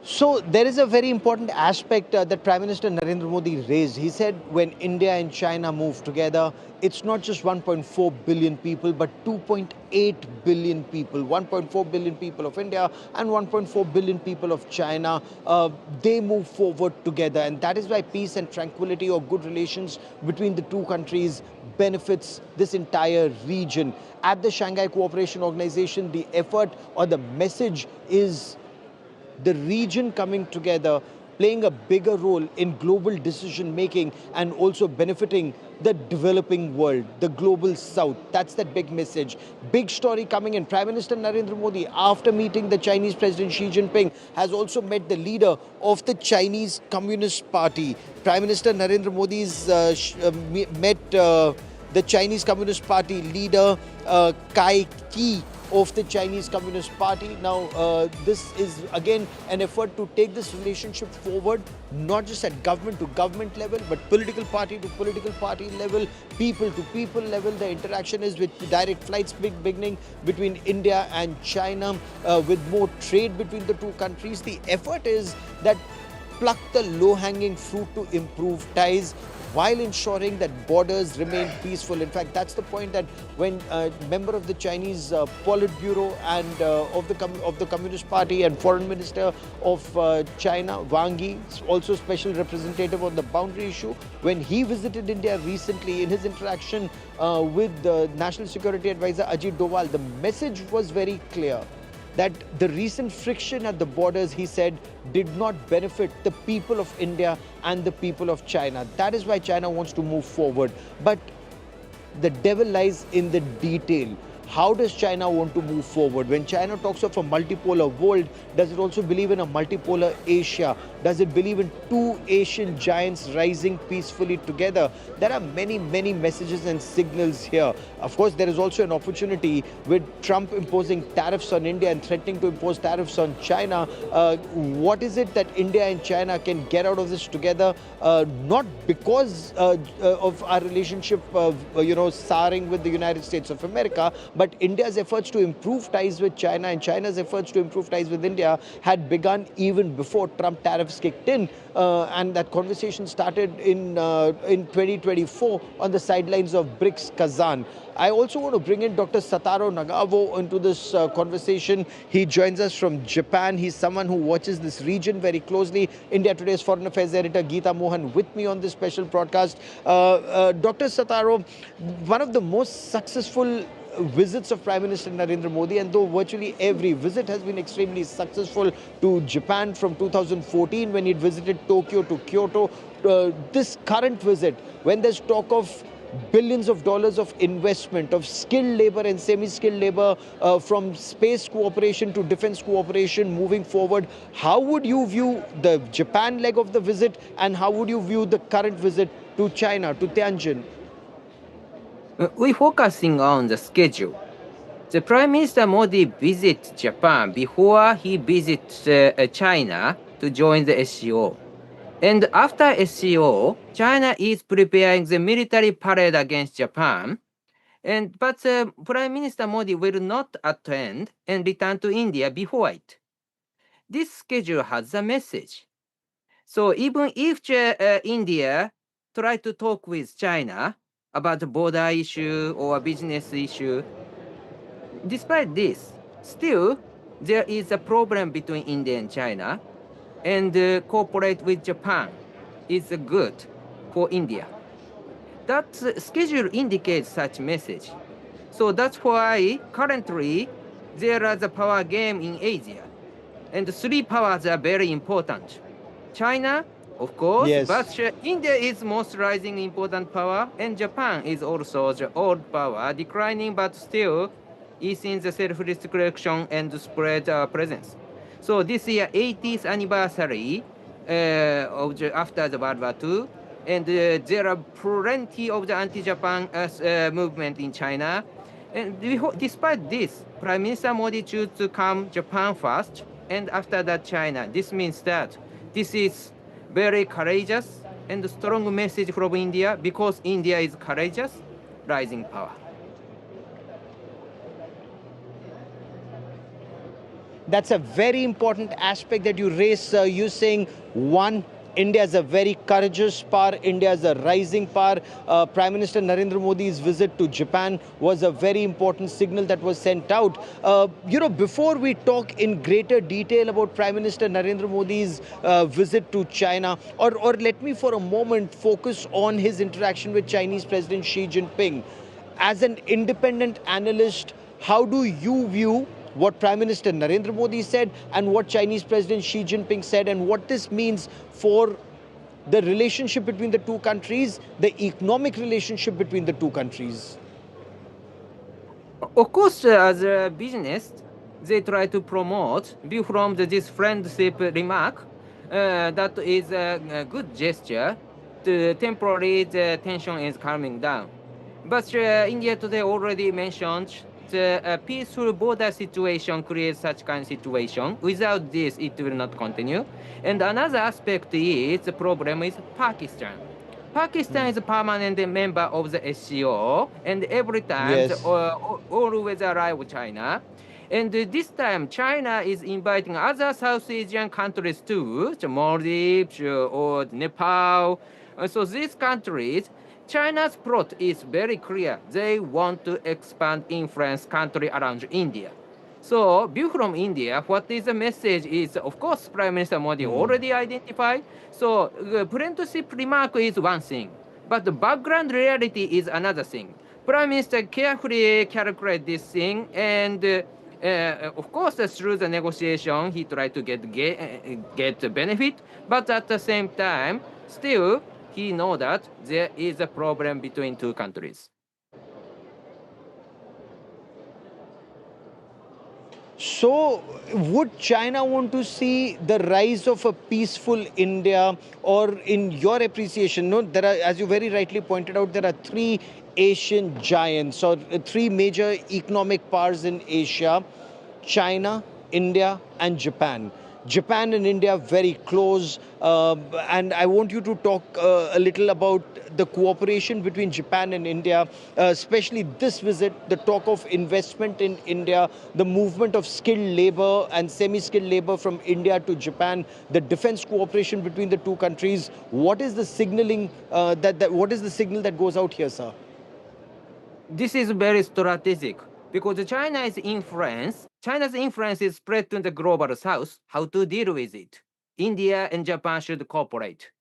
So there is a very important aspect that Prime Minister Narendra Modi raised. He said when India and China move together, it's not just 1.4 billion people, but 2.8 billion people. 1.4 billion people of India and 1.4 billion people of China. They move forward together, and that is why peace and tranquility or good relations between the two countries benefits this entire region. At the Shanghai Cooperation Organization, the effort or the message is the region coming together, playing a bigger role in global decision making and also benefiting the developing world, the global south. That's that big message. Big story coming in. Prime Minister Narendra Modi, after meeting the Chinese President Xi Jinping, has also met the leader of the Chinese Communist Party. Prime Minister Narendra Modi's met the Chinese Communist Party leader Cai Qi of the Chinese Communist Party. Now, this is again an effort to take this relationship forward, not just at government to government level, but political party to political party level, people to people level. The interaction is with direct flights beginning between India and China, with more trade between the two countries. The effort is that pluck the low-hanging fruit to improve ties while ensuring that borders remain peaceful. In fact, that's the point that when a member of the Chinese Politburo and of the Communist Party and Foreign Minister of China, Wang Yi, also special representative on the boundary issue, when he visited India recently in his interaction with the National Security Advisor Ajit Doval, the message was very clear that the recent friction at the borders, he said, did not benefit the people of India and the people of China. That is why China wants to move forward. But the devil lies in the detail. How does China want to move forward? When China talks of a multipolar world, does it also believe in a multipolar Asia? Does it believe in two Asian giants rising peacefully together? There are many, many messages and signals here. Of course, there is also an opportunity with Trump imposing tariffs on India and threatening to impose tariffs on China. What is it that India and China can get out of this together? Not because of our relationship, souring with the United States of America, but India's efforts to improve ties with China and China's efforts to improve ties with India had begun even before Trump tariffs kicked in. And that conversation started in 2024 on the sidelines of BRICS Kazan. I also want to bring in Dr. Satoru Nagawa into this conversation. He joins us from Japan. He's someone who watches this region very closely. India Today's Foreign Affairs editor Geeta Mohan with me on this special broadcast. Dr. Satoru, one of the most successful visits of Prime Minister Narendra Modi, and though virtually every visit has been extremely successful, to Japan from 2014 when he visited Tokyo to Kyoto, this current visit, when there's talk of billions of dollars of investment of skilled labor and semi-skilled labor, from space cooperation to defense cooperation moving forward, how would you view the Japan leg of the visit, and how would you view the current visit to China, to Tianjin? We focusing on the schedule. The Prime Minister Modi visits Japan before he visits China to join the SCO. And after SCO, China is preparing the military parade against Japan. But Prime Minister Modi will not attend and return to India before it. This schedule has a message. So even if India try to talk with China about the border issue or business issue, despite this, still there is a problem between India and China, and cooperate with Japan is good for India. That schedule indicates such message. So that's why currently there is a power game in Asia, and the three powers are very important. China, of course, Yes. but India is most rising important power, and Japan is also the old power, declining but still is in the self-restriction and spread presence. So this year, 80th anniversary after the World War II, and there are plenty of the anti-Japan movement in China. And despite this, Prime Minister Modi chose to come Japan first, and after that China. This means that this is very courageous and strong message from India, because India is courageous, rising power. That's a very important aspect that you raised, sir. You're saying, one, India is a very courageous power. India is a rising power. Prime Minister Narendra Modi's visit to Japan was a very important signal that was sent out. Before we talk in greater detail about Prime Minister Narendra Modi's visit to China, or let me for a moment focus on his interaction with Chinese President Xi Jinping. As an independent analyst, how do you view what Prime Minister Narendra Modi said and what Chinese President Xi Jinping said, and what this means for the relationship between the two countries, the economic relationship between the two countries? Of course, as a business, they try to promote from this friendship remark. That is a good gesture to temporarily the tension is calming down. But India today already mentioned the peaceful border situation creates such kind of situation. Without this, it will not continue. And another aspect is the problem is Pakistan. Pakistan is a permanent member of the SCO, and every time Yes. always arrive China. And this time, China is inviting other South Asian countries too, the Maldives or Nepal. So these countries, China's plot is very clear. They want to expand influence country around India. So, view from India, what is the message is, of course, Prime Minister Modi already identified. So, friendship remark is one thing, but the background reality is another thing. Prime Minister carefully calculate this thing, and of course, through the negotiation, he tried to get the benefit, but at the same time, still, he know that there is a problem between two countries. So, would China want to see the rise of a peaceful India, or in your appreciation, no, there are, as you very rightly pointed out, there are three Asian giants or three major economic powers in Asia: China, India, and Japan. Japan and India very close, and I want you to talk a little about the cooperation between Japan and India, especially this visit, the talk of investment in India, the movement of skilled labor and semi-skilled labor from India to Japan, the defense cooperation between the two countries. What is the signaling what is the signal that goes out here, sir? This is very strategic because China's influence is spread to the global south. How to deal with it? India and Japan should cooperate.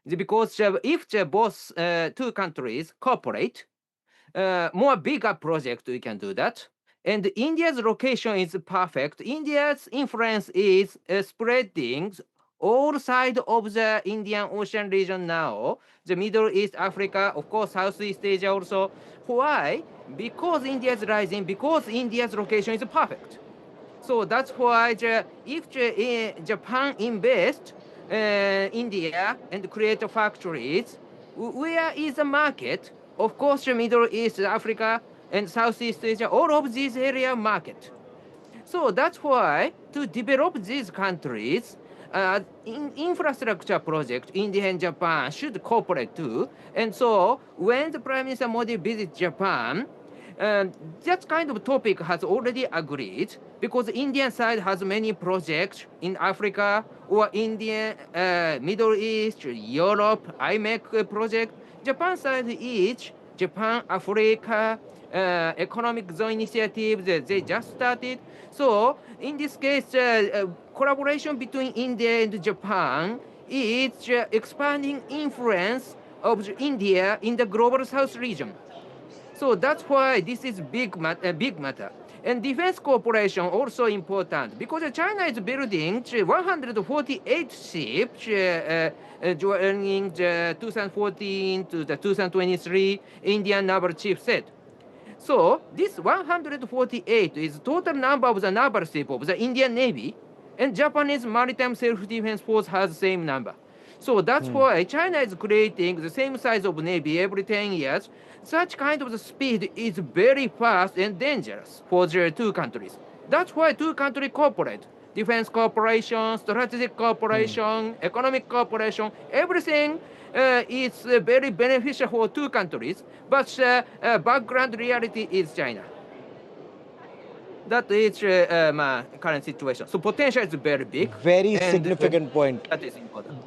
Because if both two countries cooperate, more bigger project we can do that. And India's location is perfect. India's influence is spreading all sides of the Indian Ocean region now. The Middle East, Africa, of course, Southeast Asia also. Why? Because India is rising, because India's location is perfect. So that's why if Japan invest India and create factories, where is the market? Of course, the Middle East, Africa, and Southeast Asia, all of these area market. So that's why to develop these countries, infrastructure project, India and Japan should cooperate too. And so when the Prime Minister Modi visits Japan, that kind of topic has already agreed because the Indian side has many projects in Africa or India, Middle East, Europe, IMEC project. Japan side is Japan, Africa, economic zone initiative that they just started. So in this case, collaboration between India and Japan is expanding influence of India in the global south region. So that's why this is big matter. And defense cooperation also important because China is building 148 ships during the 2014 to the 2023 Indian Naval Chief said. So this 148 is total number of the naval ship of the Indian Navy, and Japanese Maritime Self-Defense Force has the same number. So that's why China is creating the same size of navy every 10 years. Such kind of the speed is very fast and dangerous for the two countries. That's why two countries cooperate. Defense cooperation, strategic cooperation, economic cooperation, everything is very beneficial for two countries. But background reality is China. That is current situation. So potential is very big. Very and, significant point. That is important.